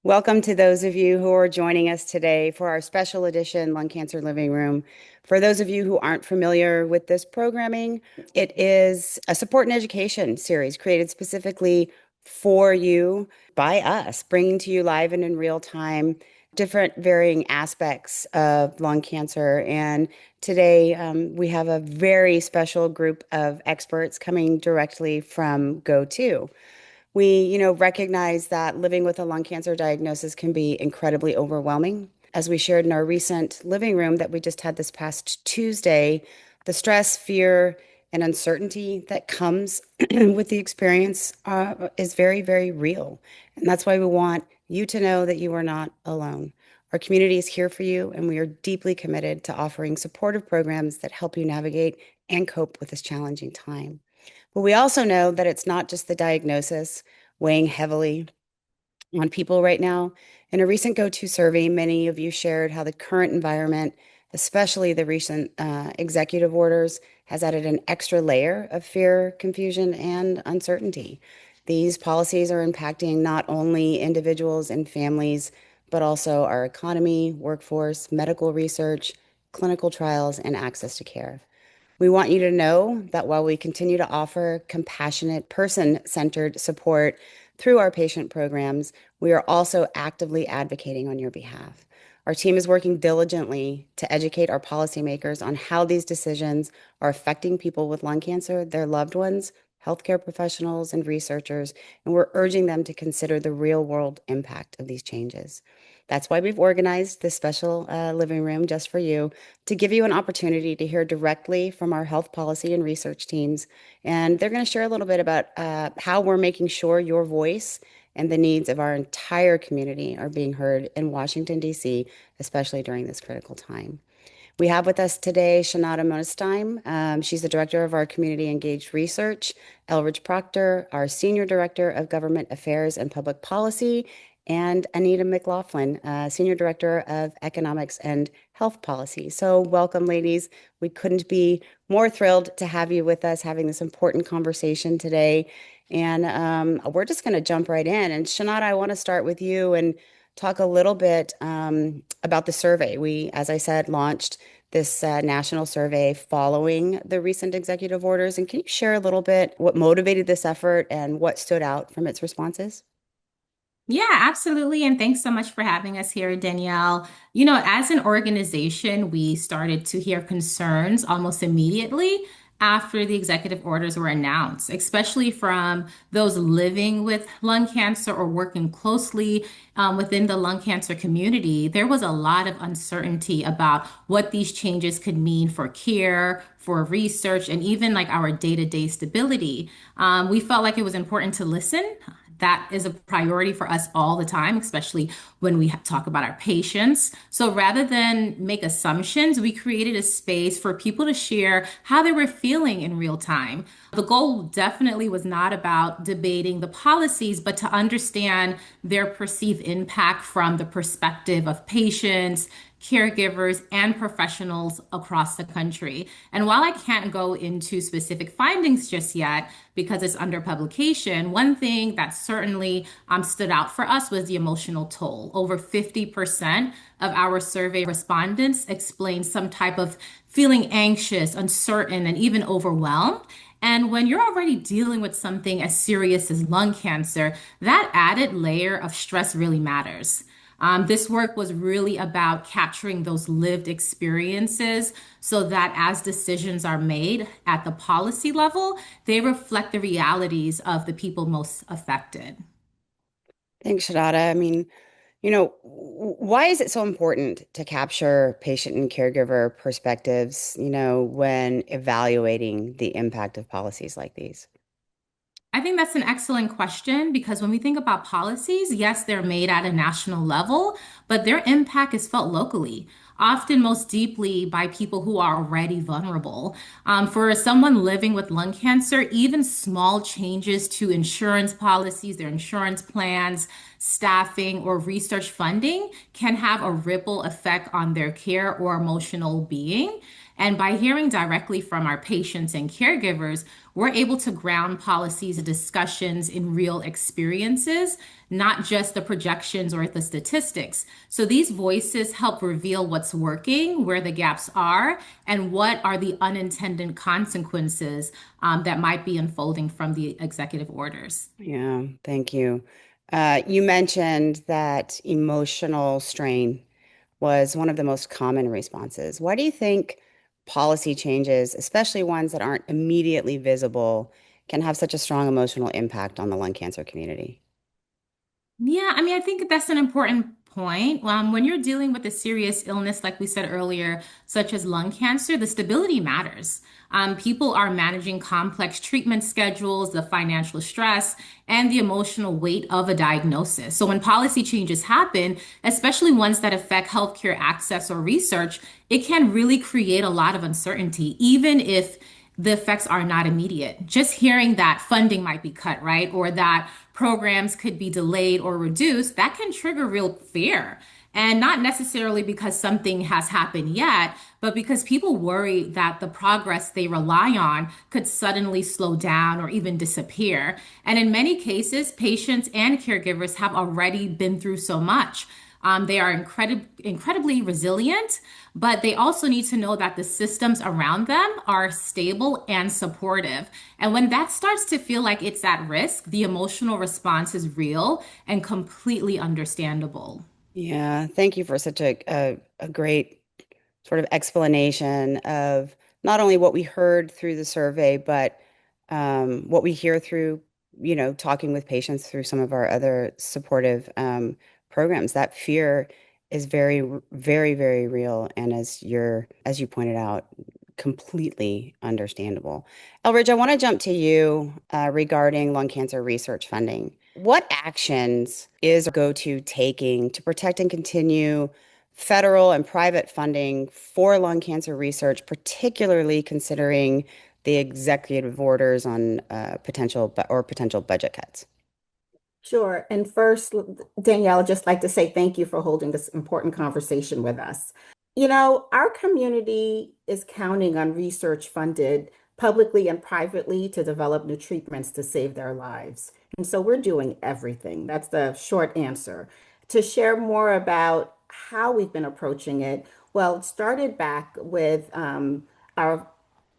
Welcome to those of you who are joining us today for our special edition Lung Cancer Living Room. For those of you who aren't familiar with this programming, it is a support and education series created specifically for you by us, bringing to you live and in real time different varying aspects of lung cancer. And today we have a very special group of experts coming directly from GO2. We recognize that living with a lung cancer diagnosis can be incredibly overwhelming. As we shared in our recent living room that we just had this past Tuesday, the stress, fear, and uncertainty that comes with the experience is very, very real. And that's why we want you to know that you are not alone. Our community is here for you, and we are deeply committed to offering supportive programs that help you navigate and cope with this challenging time. But we also know that it's not just the diagnosis weighing heavily on people right now. In a recent GO2 survey, many of you shared how the current environment, especially the recent executive orders, has added an extra layer of fear, confusion, and uncertainty. These policies are impacting not only individuals and families, but also our economy, workforce, medical research, clinical trials, and access to care. We want you to know that while we continue to offer compassionate, person centered support through our patient programs, we are also actively advocating on your behalf. Our team is working diligently to educate our policymakers on how these decisions are affecting people with lung cancer, their loved ones, healthcare professionals, and researchers, and we're urging them to consider the real world impact of these changes. That's why we've organized this special living room just for you to give you an opportunity to hear directly from our health policy and research teams. And they're going to share a little bit about how we're making sure your voice and the needs of our entire community are being heard in Washington, D.C., especially during this critical time. We have with us today Shanada Monestime. She's the director of our community engaged research, Elridge Proctor, our senior director of government affairs and public policy, and Anita McGlothlin, senior director of economics and health policy. So, welcome, ladies. We couldn't be more thrilled to have you with us having this important conversation today. And we're just going to jump right in. And Shanada, I want to start with you and talk a little bit about the survey. We, as I said, launched this national survey following the recent executive orders. And can you share a little bit what motivated this effort and what stood out from its responses? Yeah, absolutely. And thanks so much for having us here, Danielle. As an organization, we started to hear concerns almost immediately after the executive orders were announced, especially from those living with lung cancer or working closely within the lung cancer community. There was a lot of uncertainty about what these changes could mean for care, for research, and even like our day-to-day stability. We felt like it was important to listen. That is a priority for us all the time, especially when we talk about our patients. So rather than make assumptions, we created a space for people to share how they were feeling in real time. The goal definitely was not about debating the policies, but to understand their perceived impact from the perspective of patients, caregivers, and professionals across the country. And while I can't go into specific findings just yet because it's under publication, one thing that certainly stood out for us was the emotional toll. Over 50% of our survey respondents explained some type of feeling anxious, uncertain, and even overwhelmed. And when you're already dealing with something as serious as lung cancer, that added layer of stress really matters. This work was really about capturing those lived experiences so that as decisions are made at the policy level, they reflect the realities of the people most affected. Thanks, Shadada. I mean, why is it so important to capture patient and caregiver perspectives, when evaluating the impact of policies like these? I think that's an excellent question because when we think about policies, yes, they're made at a national level, but their impact is felt locally, often most deeply by people who are already vulnerable. For someone living with lung cancer, even small changes to insurance policies, their insurance plans, staffing, or research funding can have a ripple effect on their care or emotional being. And by hearing directly from our patients and caregivers, we're able to ground policies and discussions in real experiences, not just the projections or the statistics. So these voices help reveal what's working, where the gaps are, and what are the unintended consequences that might be unfolding from the executive orders. Yeah, thank you. You mentioned that emotional strain was one of the most common responses. Why do you think policy changes, especially ones that aren't immediately visible, can have such a strong emotional impact on the lung cancer community? Yeah, I mean, I think that's an important point. When you're dealing with a serious illness, like we said earlier, such as lung cancer, the stability matters. People are managing complex treatment schedules, the financial stress, and the emotional weight of a diagnosis. So when policy changes happen, especially ones that affect healthcare access or research, it can really create a lot of uncertainty, even if the effects are not immediate. Just hearing that funding might be cut, right? Or that programs could be delayed or reduced, that can trigger real fear. And not necessarily because something has happened yet, but because people worry that the progress they rely on could suddenly slow down or even disappear. And in many cases, patients and caregivers have already been through so much. They are incredibly resilient, but they also need to know that the systems around them are stable and supportive. And when that starts to feel like it's at risk, the emotional response is real and completely understandable. Yeah, thank you for such a great sort of explanation of not only what we heard through the survey, but what we hear through, talking with patients through some of our other supportive programs. That fear is very, very, very real, and as you pointed out, completely understandable. Elridge, I want to jump to you regarding lung cancer research funding. What actions is go-to taking to protect and continue federal and private funding for lung cancer research, particularly considering the executive orders on potential budget cuts? Sure. And first, Danielle, I'd just like to say thank you for holding this important conversation with us. Our community is counting on research funded publicly and privately to develop new treatments to save their lives. And so we're doing everything. That's the short answer. To share more about how we've been approaching it, well, it started back with our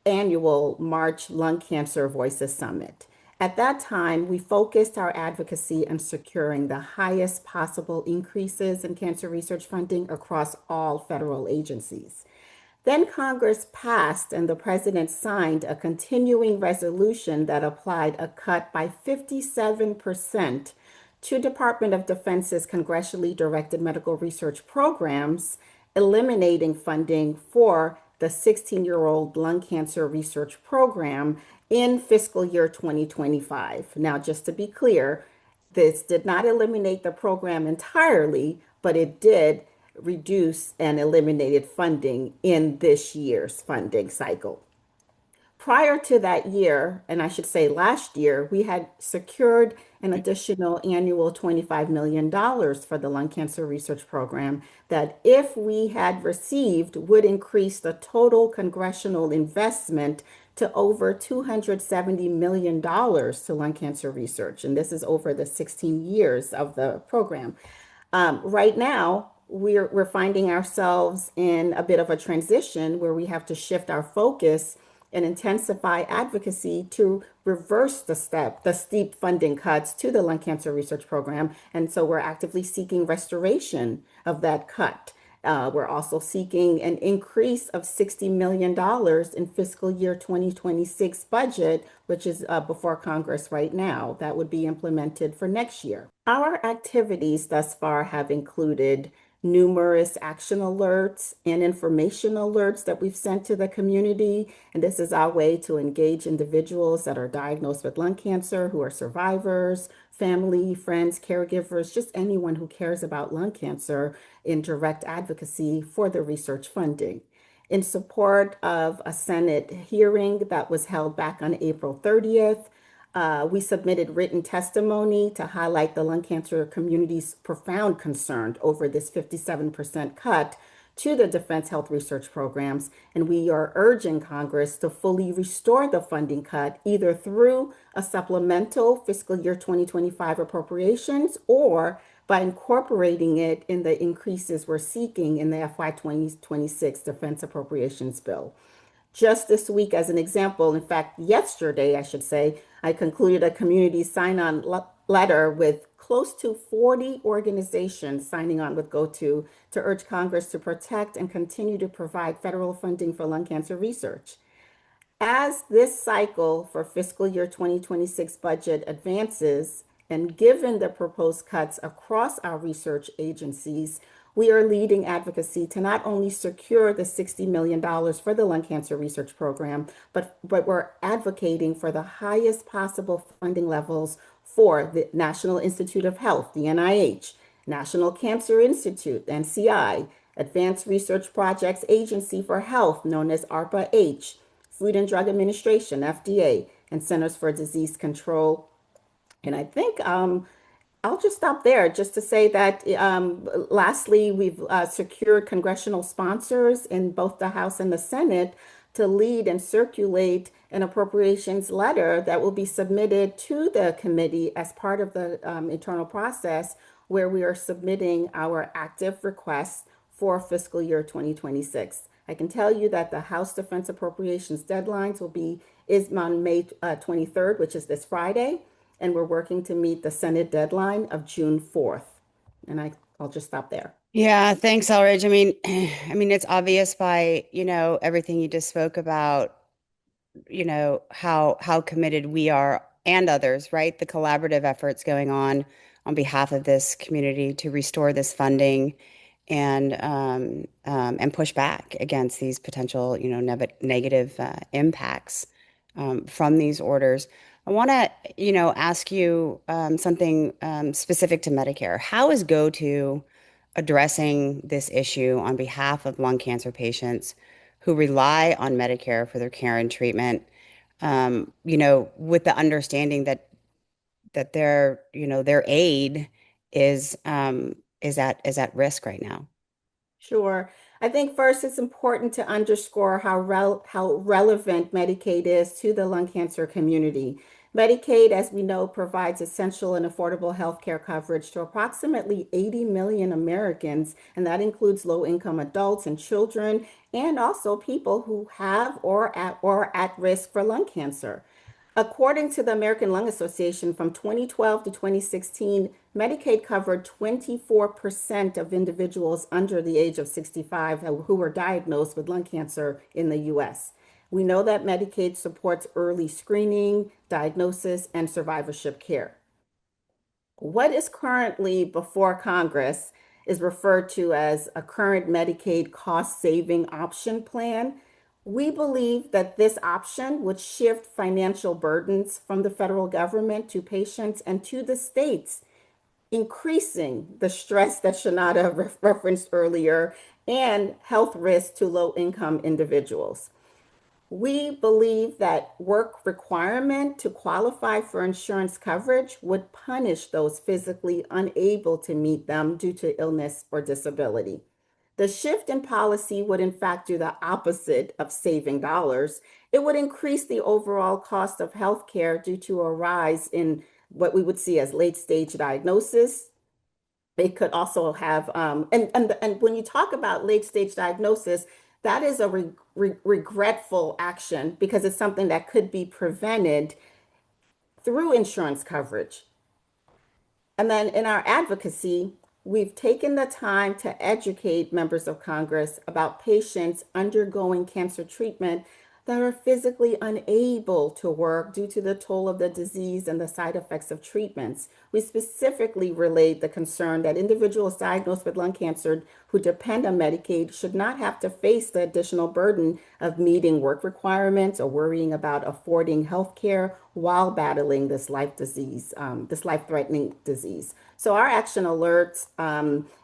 annual March Lung Cancer Voices Summit. At that time, we focused our advocacy on securing the highest possible increases in cancer research funding across all federal agencies. Then Congress passed and the president signed a continuing resolution that applied a cut by 57% to Department of Defense's congressionally directed medical research programs, eliminating funding for the 16-year-old lung cancer research program in fiscal year 2025. Now, just to be clear, this did not eliminate the program entirely, but it did reduce and eliminated funding in this year's funding cycle. Prior to that year, and I should say last year, we had secured an additional annual $25 million for the lung cancer research program that, if we had received, would increase the total congressional investment to over $270 million to lung cancer research. And this is over the 16 years of the program. Right now, we're finding ourselves in a bit of a transition where we have to shift our focus and intensify advocacy to reverse the steep funding cuts to the lung cancer research program. And so we're actively seeking restoration of that cut. We're also seeking an increase of $60 million in fiscal year 2026 budget, which is before Congress right now. That would be implemented for next year. Our activities thus far have included numerous action alerts and information alerts that we've sent to the community. And this is our way to engage individuals that are diagnosed with lung cancer, who are survivors, family, friends, caregivers, just anyone who cares about lung cancer, in direct advocacy for the research funding. In support of a Senate hearing that was held back on April 30th, we submitted written testimony to highlight the lung cancer community's profound concern over this 57% cut to the Defense Health Research Programs, and we are urging Congress to fully restore the funding cut either through a supplemental fiscal year 2025 appropriations or by incorporating it in the increases we're seeking in the FY 2026 Defense Appropriations Bill. Just this week, as an example, in fact, yesterday, I should say, I concluded a community sign on letter with close to 40 organizations signing on with GoTo to urge Congress to protect and continue to provide federal funding for lung cancer research. As this cycle for fiscal year 2026 budget advances, and given the proposed cuts across our research agencies, we are leading advocacy to not only secure the $60 million for the lung cancer research program, but we're advocating for the highest possible funding levels for the National Institute of Health, the NIH, National Cancer Institute, NCI, Advanced Research Projects Agency for Health, known as ARPA-H, Food and Drug Administration, FDA, and Centers for Disease Control. And I think I'll just stop there just to say that lastly, we've secured congressional sponsors in both the House and the Senate to lead and circulate an appropriations letter that will be submitted to the committee as part of the internal process where we are submitting our active requests for fiscal year 2026. I can tell you that the House Defense Appropriations deadlines is on May 23rd, which is this Friday, and we're working to meet the Senate deadline of June 4th. And I'll just stop there. Yeah, thanks, Elridge. It's obvious by, everything you just spoke about, how committed we are and others, right? The collaborative efforts going on behalf of this community to restore this funding and push back against these potential, negative impacts from these orders. I want to, ask you something specific to Medicare. How is GoTo addressing this issue on behalf of lung cancer patients who rely on Medicare for their care and treatment? With the understanding that their aid is at risk right now. Sure. I think first it's important to underscore how relevant Medicaid is to the lung cancer community. Medicaid, as we know, provides essential and affordable health care coverage to approximately 80 million Americans, and that includes low-income adults and children, and also people who have or at risk for lung cancer. According to the American Lung Association, from 2012 to 2016, Medicaid covered 24% of individuals under the age of 65 who were diagnosed with lung cancer in the US. We know that Medicaid supports early screening, diagnosis, and survivorship care. What is currently before Congress is referred to as a current Medicaid cost saving option plan. We believe that this option would shift financial burdens from the federal government to patients and to the states, increasing the stress that Shanada referenced earlier and health risks to low-income individuals. We believe that work requirement to qualify for insurance coverage would punish those physically unable to meet them due to illness or disability. The shift in policy would, in fact, do the opposite of saving dollars. It would increase the overall cost of healthcare due to a rise in what we would see as late-stage diagnosis. It could also have, and when you talk about late-stage diagnosis, that is a regretful action because it's something that could be prevented through insurance coverage. And then in our advocacy, we've taken the time to educate members of Congress about patients undergoing cancer treatment that are physically unable to work due to the toll of the disease and the side effects of treatments. We specifically relayed the concern that individuals diagnosed with lung cancer who depend on Medicaid should not have to face the additional burden of meeting work requirements or worrying about affording health care while battling this life-threatening disease. So our action alerts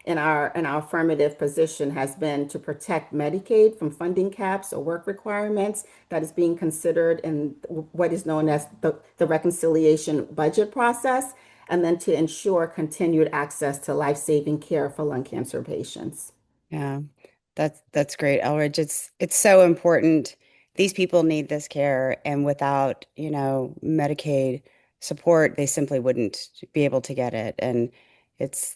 in our affirmative position has been to protect Medicaid from funding caps or work requirements that is being considered in what is known as the reconciliation budget process, and then to ensure continued access to life-saving care for lung cancer patients. Yeah. That's great, Elridge. It's so important. These people need this care, and without, Medicaid support, they simply wouldn't be able to get it. And it's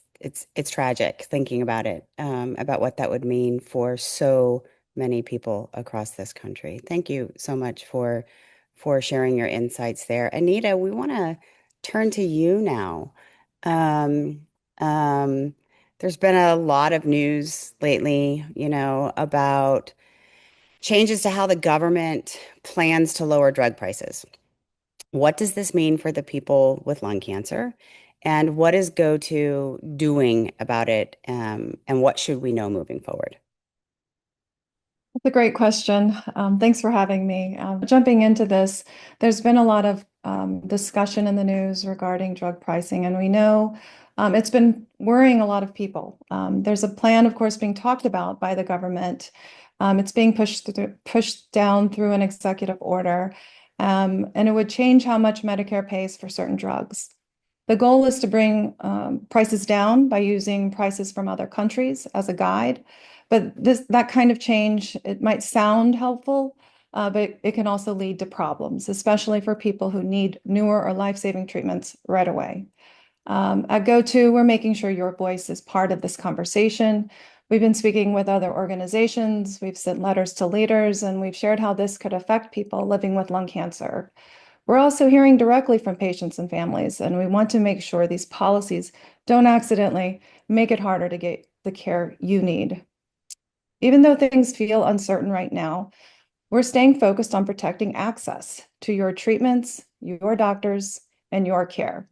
tragic thinking about it, about what that would mean for so many people across this country. Thank you so much for sharing your insights there. Anita, we want to turn to you now. Um, um, there's been a lot of news lately, about changes to how the government plans to lower drug prices. What does this mean for the people with lung cancer? And what is GoTo doing about it? And what should we know moving forward? That's a great question. Thanks for having me. Jumping into this, there's been a lot of discussion in the news regarding drug pricing, and we know it's been worrying a lot of people. There's a plan, of course, being talked about by the government. It's being pushed down through an executive order, and it would change how much Medicare pays for certain drugs. The goal is to bring prices down by using prices from other countries as a guide. But that kind of change, it might sound helpful, but it can also lead to problems, especially for people who need newer or life-saving treatments right away. At GoTo, we're making sure your voice is part of this conversation. We've been speaking with other organizations, we've sent letters to leaders, and we've shared how this could affect people living with lung cancer. We're also hearing directly from patients and families, and we want to make sure these policies don't accidentally make it harder to get the care you need. Even though things feel uncertain right now, we're staying focused on protecting access to your treatments, your doctors, and your care.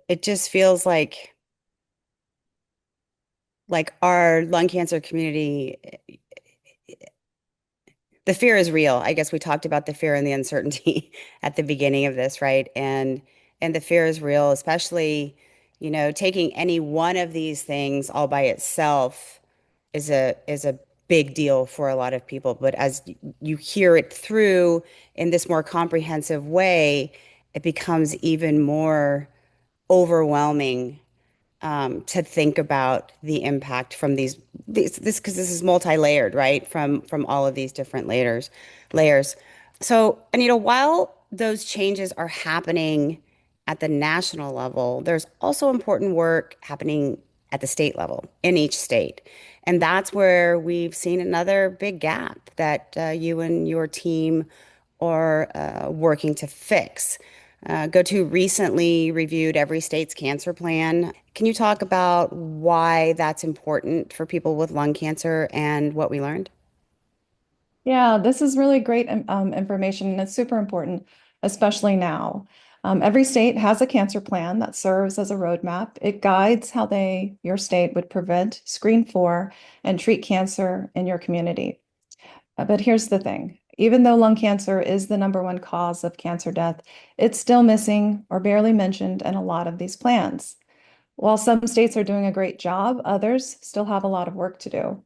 It just feels like our lung cancer community, the fear is real. I guess we talked about the fear and the uncertainty at the beginning of this, right? And the fear is real, especially, taking any one of these things all by itself is a big deal for a lot of people. But as you hear it through in this more comprehensive way, it becomes even more overwhelming, to think about the impact from this because this is multi-layered, right? From all of these different layers. So, Anita, while those changes are happening at the national level, there's also important work happening at the state level in each state. And that's where we've seen another big gap that you and your team are working to fix. GoTo recently reviewed every state's cancer plan. Can you talk about why that's important for people with lung cancer and what we learned? Yeah, this is really great information, and it's super important, especially now. Every state has a cancer plan that serves as a roadmap. It guides how your state would prevent, screen for, and treat cancer in your community. But here's the thing. Even though lung cancer is the #1 cause of cancer death, it's still missing or barely mentioned in a lot of these plans. While some states are doing a great job, others still have a lot of work to do.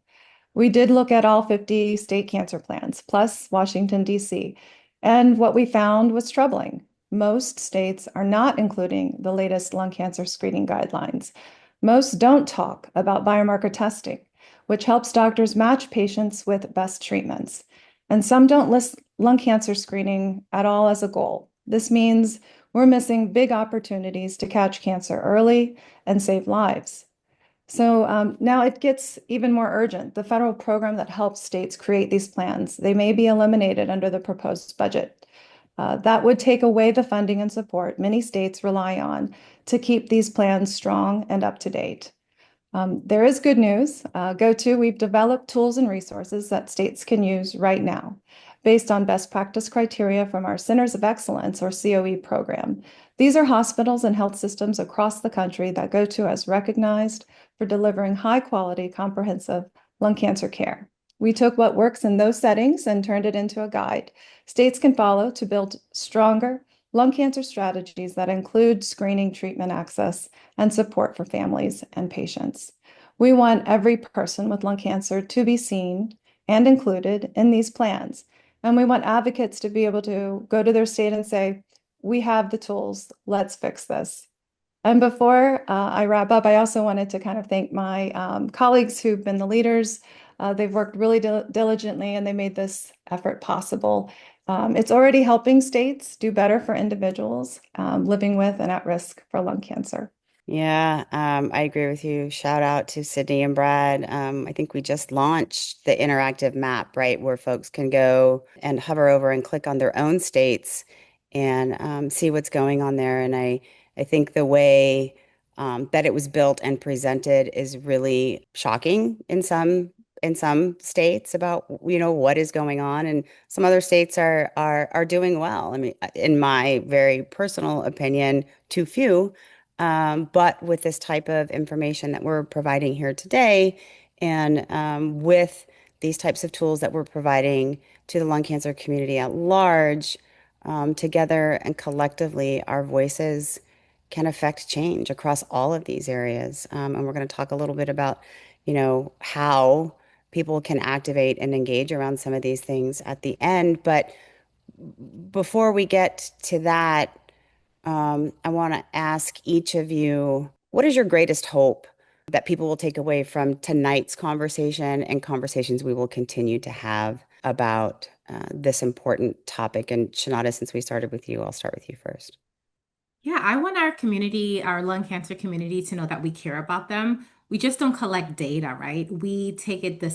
We did look at all 50 state cancer plans, plus Washington, D.C., and what we found was troubling. Most states are not including the latest lung cancer screening guidelines. Most don't talk about biomarker testing, which helps doctors match patients with best treatments. And some don't list lung cancer screening at all as a goal. This means we're missing big opportunities to catch cancer early and save lives. So now it gets even more urgent. The federal program that helps states create these plans, they may be eliminated under the proposed budget. That would take away the funding and support many states rely on to keep these plans strong and up to date. There is good news. GoTo, we've developed tools and resources that states can use right now based on best practice criteria from our Centers of Excellence, or COE program. These are hospitals and health systems across the country that GoTo has recognized for delivering high quality, comprehensive lung cancer care. We took what works in those settings and turned it into a guide states can follow to build stronger lung cancer strategies that include screening, treatment access, and support for families and patients. We want every person with lung cancer to be seen and included in these plans. And we want advocates to be able to go to their state and say, we have the tools, let's fix this. And before I wrap up, I also wanted to kind of thank my colleagues who've been the leaders They've worked really diligently and they made this effort possible. It's already helping states do better for individuals living with and at risk for lung cancer. Yeah, I agree with you. Shout out to Sydney and Brad. I think we just launched the interactive map, right, where folks can go and hover over and click on their own states and see what's going on there. And I think the way that it was built and presented is really shocking in some states about what is going on, and some other states are doing well. I mean, in my very personal opinion, too few. But with this type of information that we're providing here today, and with these types of tools that we're providing to the lung cancer community at large, together and collectively, our voices can affect change across all of these areas. And we're going to talk a little bit about, how people can activate and engage around some of these things at the end. But before we get to that, I want to ask each of you, what is your greatest hope that people will take away from tonight's conversation and conversations we will continue to have about this important topic? And Shanada, since we started with you, I'll start with you first. Yeah, I want our community, our lung cancer community, to know that we care about them. We just don't collect data, right? We take it a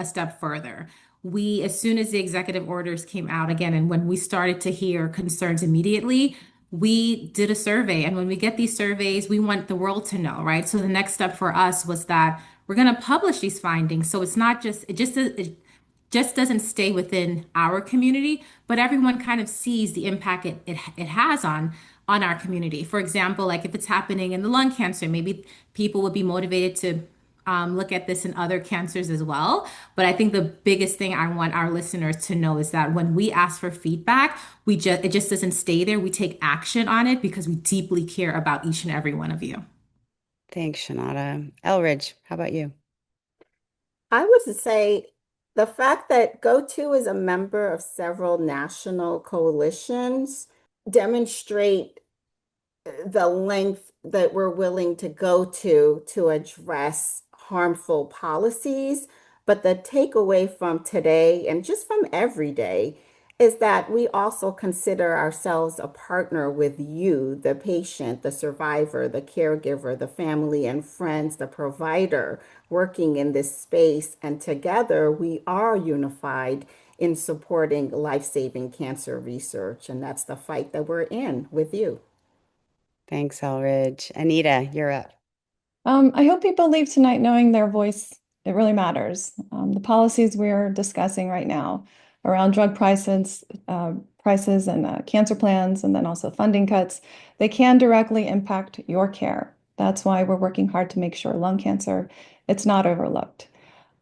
step further. We, as soon as the executive orders came out again, and when we started to hear concerns immediately, we did a survey. And when we get these surveys, we want the world to know, right? So the next step for us was that we're going to publish these findings. So it's not just, it just doesn't stay within our community, but everyone kind of sees the impact it has on our community. For example, like if it's happening in the lung cancer, maybe people would be motivated to look at this in other cancers as well. But I think the biggest thing I want our listeners to know is that when we ask for feedback, it just doesn't stay there. We take action on it because we deeply care about each and every one of you. Thanks, Shanada. Elridge, how about you? I would say the fact that GoTo is a member of several national coalitions demonstrate the length that we're willing to go to address harmful policies. But the takeaway from today and just from every day is that we also consider ourselves a partner with you, the patient, the survivor, the caregiver, the family and friends, the provider working in this space. And together we are unified in supporting life-saving cancer research. And that's the fight that we're in with you. Thanks, Elridge. Anita, you're up. I hope people leave tonight knowing their voice, it really matters. The policies we're discussing right now around drug prices and cancer plans, and then also funding cuts, they can directly impact your care. That's why we're working hard to make sure lung cancer, it's not overlooked.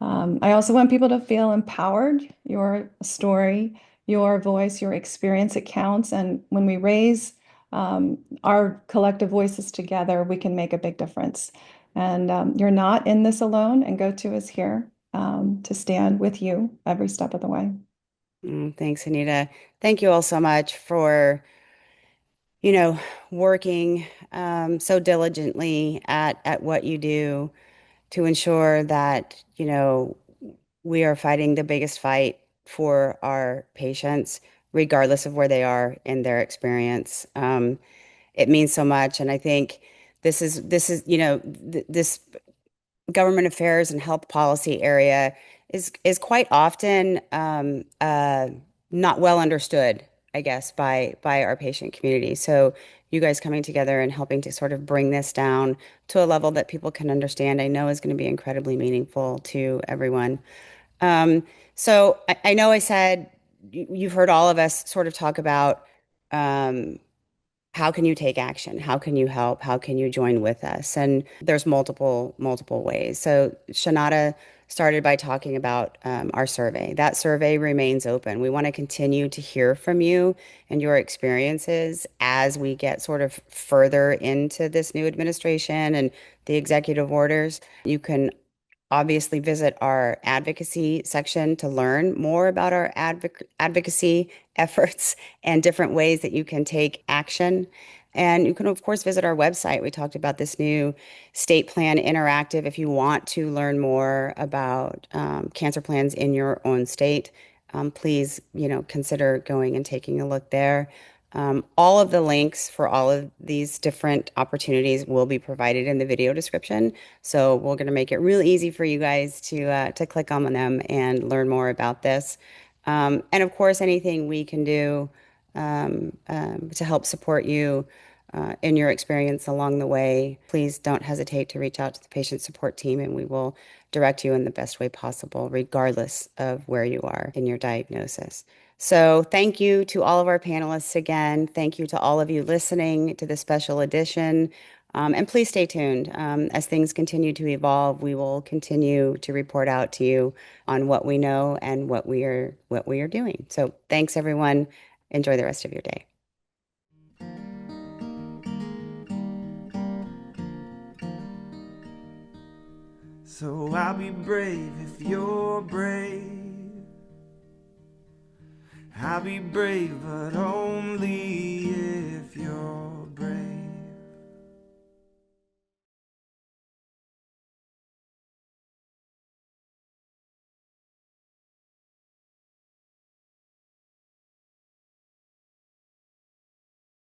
I also want people to feel empowered. Your story, your voice, your experience, it counts. And when we raise our collective voices together, we can make a big difference. And you're not in this alone, and GoTo is here to stand with you every step of the way. Thanks, Anita. Thank you all so much for, you know, working so diligently at what you do to ensure that, we are fighting the biggest fight for our patients, regardless of where they are in their experience. It means so much, and I think this is this government affairs and health policy area is quite often not well understood, I guess, by our patient community. So you guys coming together and helping to sort of bring this down to a level that people can understand, I know is going to be incredibly meaningful to everyone. Um, so I know I said you've heard all of us sort of talk about um, how can you take action? How can you help? How can you join with us? And there's multiple ways. So Shanada started by talking about our survey. That survey remains open. We want to continue to hear from you and your experiences as we get sort of further into this new administration and the executive orders. You can obviously visit our advocacy section to learn more about our advocacy efforts and different ways that you can take action. And you can, of course, visit our website. We talked about this new state plan interactive. If you want to learn more about cancer plans in your own state, please, consider going and taking a look there. All of the links for all of these different opportunities will be provided in the video description. So we're going to make it real easy for you guys to click on them and learn more about this. And of course, anything we can do to help support you in your experience along the way, please don't hesitate to reach out to the patient support team, and we will direct you in the best way possible, regardless of where you are in your diagnosis. So thank you to all of our panelists again. Thank you to all of you listening to this special edition. And please stay tuned. As things continue to evolve, we will continue to report out to you on what we know and what we are doing. So thanks, everyone. Enjoy the rest of your day. So I'll be brave if you're brave. I'll be brave, but only if you're